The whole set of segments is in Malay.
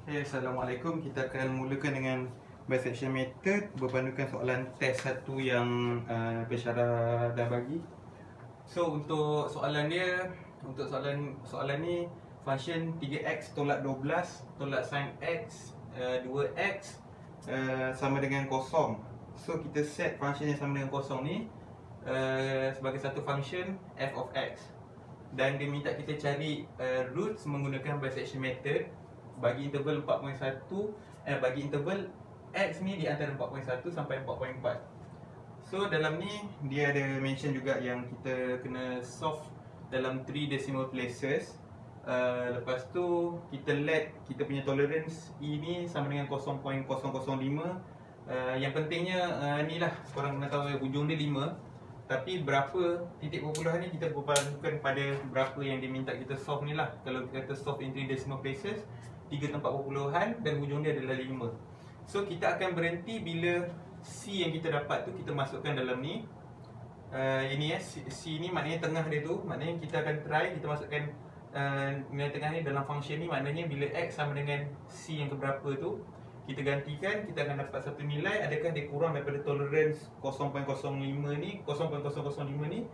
Okay, Assalamualaikum. Kita akan mulakan dengan bisection method berpandukan soalan test satu yang pensyarah dah bagi. So untuk soalan dia, untuk soalan ni function 3x tolak 12 tolak sin x 2x sama dengan kosong. So kita set function yang sama dengan kosong ni sebagai satu function f of x. Dan dia minta kita cari roots menggunakan bisection method bagi interval 4.1 bagi interval x ni di antara 4.1 sampai 4.4. So dalam ni dia ada mention juga yang kita kena solve dalam 3 decimal places. Lepas tu kita let kita punya tolerance E ni sama dengan 0.005. Yang pentingnya ni lah, korang kena tahu ujung dia 5. Tapi berapa titik perpuluhan ni kita berpandukan pada berapa yang diminta kita solve ni lah. Kalau kita kata solve in 3 decimal places, 3 tempat perpuluhan dan ujung dia adalah 5. So kita akan berhenti bila C yang kita dapat tu kita masukkan dalam ni. Ini C ni maknanya tengah dia tu. Maknanya kita akan try, kita masukkan nilai tengah ni dalam function ni. Maknanya bila X sama dengan C yang keberapa tu, kita gantikan, kita akan dapat satu nilai. Adakah dia kurang daripada tolerance 0.05 ni, 0.005 ni.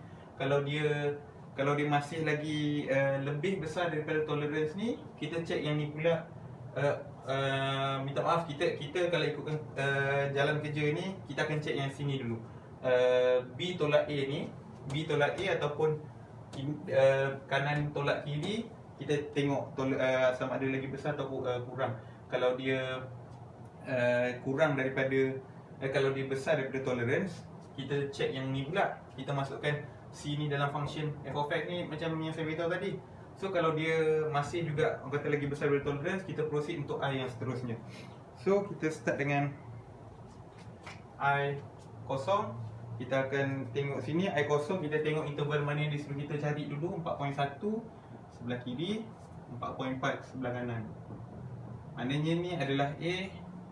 Kalau dia masih lagi lebih besar daripada tolerance ni, kita check yang ni pula. Minta maaf, kita kalau ikutkan jalan kerja ni, kita akan check yang sini dulu. B tolak A ni, B tolak A ataupun kanan tolak kiri, kita tengok sama ada lagi besar atau kurang. Kalau dia kurang daripada kalau dia besar daripada tolerance, kita check yang ni pula. Kita masukkan C ni dalam function f of x ni macam yang saya beritahu tadi. So kalau dia masih juga orang kata lagi besar daripada tolerance, kita proceed untuk I yang seterusnya. So kita start dengan I kosong. Kita akan tengok sini I kosong, kita tengok interval mana yang disuruh kita cari dulu. 4.1 sebelah kiri, 4.4 sebelah kanan. Maknanya ni adalah A,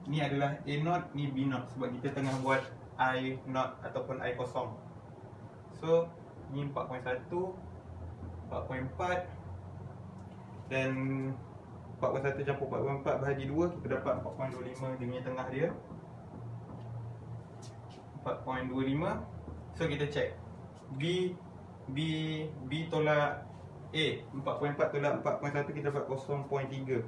ni adalah A0, ni B0. Sebab kita tengah buat I0 ataupun I kosong. So ni 4.1, 4.4 dan 4.1 campur 4.4 bahagi 2, kita dapat 4.25 dia punya tengah dia, 4.25. So kita check B tolak A, 4.4 tolak 4.1, kita dapat 0.3.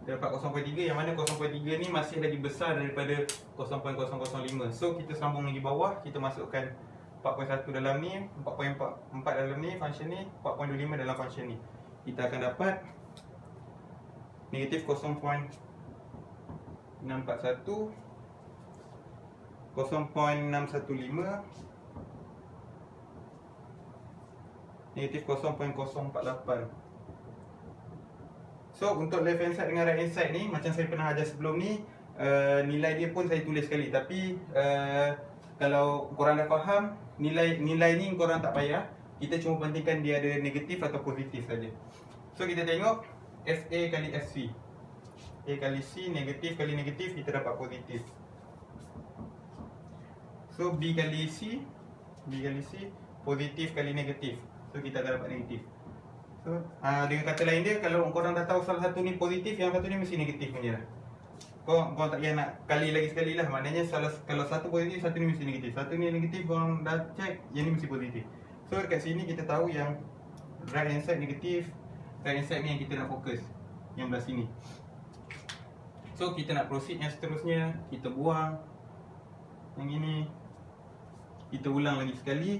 Dapat 0.3, yang mana 0.3 ni masih lagi besar daripada 0.005. So kita sambung lagi bawah, kita masukkan 4.1 dalam ni, 4.4 dalam ni function ni, 4.25 dalam function ni. Kita akan dapat negatif 0.641, 0.615, negatif 0.048. So untuk left hand side dengan right hand side ni, macam saya pernah ajar sebelum ni, nilai dia pun saya tulis sekali. Tapi kalau korang dah faham, nilai ni korang tak payah. Kita cuma pentingkan dia ada negatif atau positif saja. So kita tengok FA kali FC, A kali C, negatif kali negatif, kita dapat positif. So B kali C, positif kali negatif, so kita akan dapat negatif. So dengan kata lain dia, kalau korang dah tahu salah satu ni positif, yang satu ni mesti negatif punya lah. Korang tak payah nak kali lagi sekali lah. Maknanya kalau satu positif, satu ni mesti negatif. Satu ni negatif, korang dah check, yang ni mesti positif. So dekat sini kita tahu yang right hand side negatif, right hand side ni yang kita nak fokus, yang belah sini. So kita nak proceed yang seterusnya, kita buang yang ini, kita ulang lagi sekali.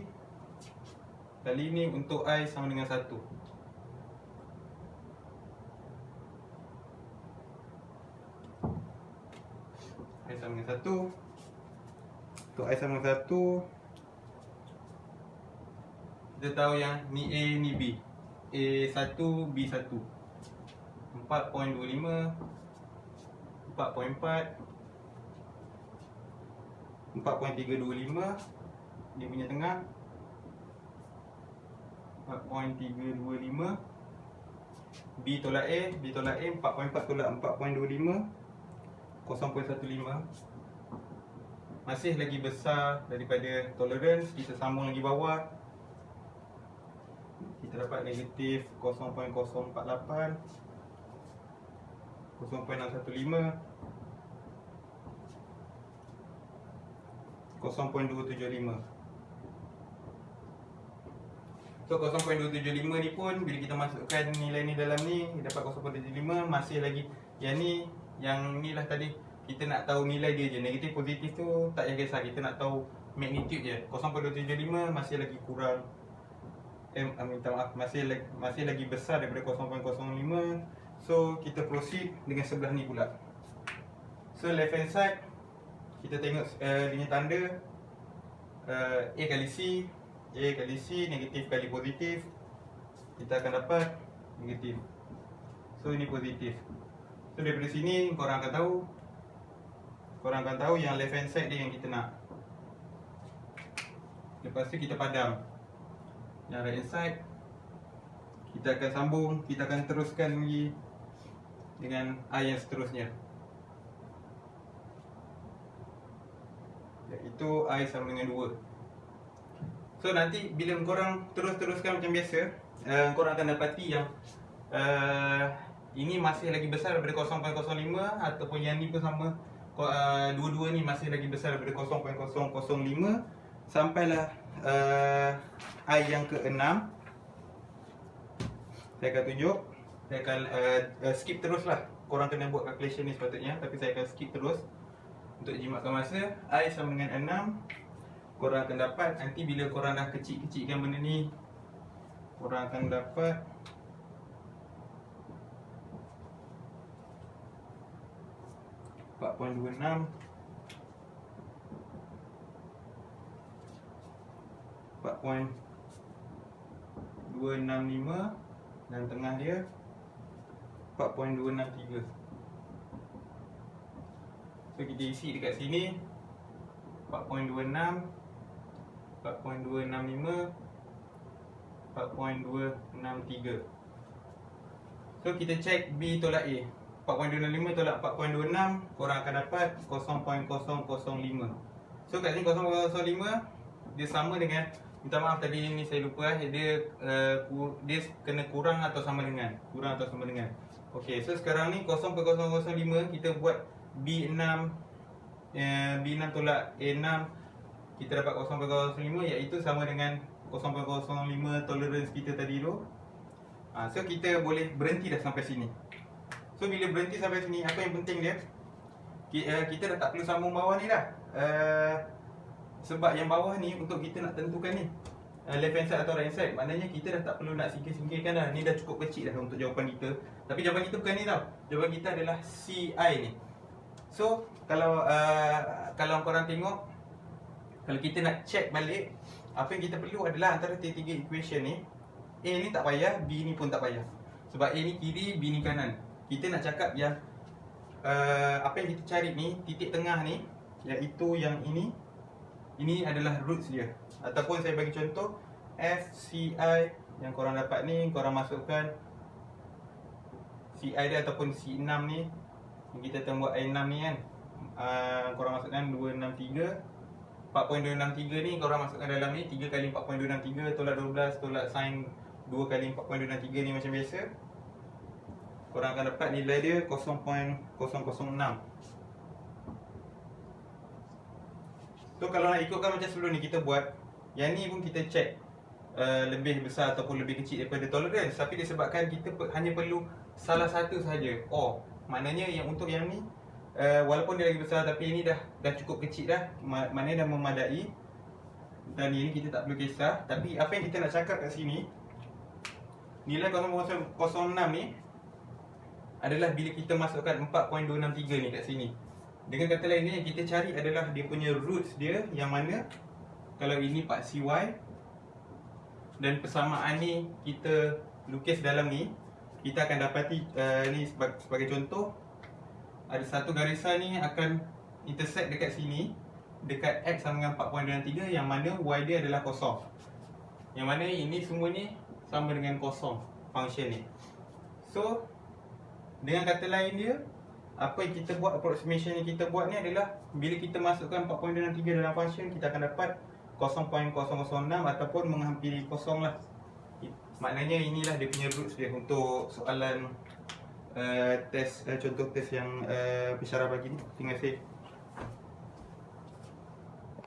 Kali ni untuk I sama dengan 1. I sama dengan 1. Untuk I sama dengan 1, kita tahu yang ni A, ni B. A1, B1. 4.25, 4.4, 4.325, dia punya tengah 4.325. B tolak A, 4.4 tolak 4.25, 0.15. Masih lagi besar daripada tolerance, kita sambung lagi bawah. Kita dapat negatif 0.048. 0.615, 0.275. So 0.275 ni pun bila kita masukkan nilai ni dalam ni dapat 0.75, masih lagi yang ni lah tadi kita nak tahu nilai dia je. Negatif positif tu tak payah kisah, kita nak tahu magnitude je. 0.275 masih lagi kurang minta maaf, masih lagi besar daripada 0.05. So kita proceed dengan sebelah ni pula. So left hand side kita tengok dia punya tanda A kali C, negatif kali positif, kita akan dapat negatif. So ini positif. So daripada sini korang akan tahu yang left hand side dia yang kita nak. Lepas tu kita padam yang right hand side. Kita akan sambung, kita akan teruskan lagi dengan I yang seterusnya, iaitu I sama dengan 2. So nanti bila korang teruskan macam biasa, korang akan dapati yang ini masih lagi besar daripada 0.05, ataupun yang ni pun sama, dua-dua ni masih lagi besar daripada 0.005, sampailah I yang ke-6. Saya akan tunjuk, saya akan skip terus lah. Korang kena buat calculation ni sepatutnya, tapi saya akan skip terus untuk jimatkan masa. I sama dengan 6. Korang akan dapat, nanti bila korang dah kecil-kecilkan benda ni, korang akan dapat 4.26, 4.265, dan tengah dia 4.263. So kita isi dekat sini 4.26, 4.265, 4.263. So kita check B tolak A. 4.265 tolak 4.26, korang akan dapat 0.005. So kat sini 0.005 dia sama dengan, minta maaf tadi ni saya lupa, dia kena kurang atau sama dengan. Okey, so sekarang ni 0.005 kita buat B6 tolak A6, kita dapat 0.05, iaitu sama dengan 0.05 tolerance kita tadi tu. So kita boleh berhenti dah sampai sini. So bila berhenti sampai sini, apa yang penting dia, kita dah tak perlu sambung bawah ni dah. Sebab yang bawah ni untuk kita nak tentukan ni left hand side atau right hand side, maknanya kita dah tak perlu nak singkir-singkirkan dah. Ni dah cukup kecil dah untuk jawapan kita. Tapi jawapan kita bukan ni tau. Jawapan kita adalah CI ni. So kalau korang tengok, kalau kita nak check balik, apa yang kita perlu adalah antara tiga equation ni, A ni tak payah, B ni pun tak payah. Sebab A ni kiri, B ni kanan. Kita nak cakap yang apa yang kita cari ni, titik tengah ni, iaitu yang ini adalah roots dia. Ataupun saya bagi contoh, FCI yang korang dapat ni, korang masukkan CI dia ataupun C6 ni, kita tengok buat I6 ni kan, korang masukkan 263. 4.263 ni korang masukkan dalam ni, 3 kali 4.263 tolak 12 tolak sin 2 kali 4.263 ni macam biasa. Korang akan dapat nilai dia 0.006. So kalau nak ikutkan macam sebelum ni kita buat, yang ni pun kita check lebih besar ataupun lebih kecil daripada tolerance. Tapi disebabkan kita hanya perlu salah satu saja. Maknanya yang untuk yang ni, walaupun dia lagi besar tapi ini dah cukup kecil dah, maknanya dah memadai. Dan ini kita tak perlu kisah. Tapi apa yang kita nak cakap kat sini, nilai 0.06 ni adalah bila kita masukkan 4.263 ni kat sini. Dengan kata lain ni, yang kita cari adalah dia punya roots dia, yang mana kalau ini part CY, dan persamaan ni kita lukis dalam ni, kita akan dapati ni sebagai contoh, ada satu garisan ni akan intersect dekat sini, dekat X sama dengan 4.23, yang mana Y dia adalah kosong. Yang mana ini semua ni sama dengan kosong, function ni. So dengan kata lain dia, apa yang kita buat, approximation yang kita buat ni adalah bila kita masukkan 4.23 dalam function, kita akan dapat 0.006 ataupun menghampiri kosong lah. Maknanya inilah dia punya roots dia untuk soalan contoh test yang pensyarah bagi ni. Terima kasih.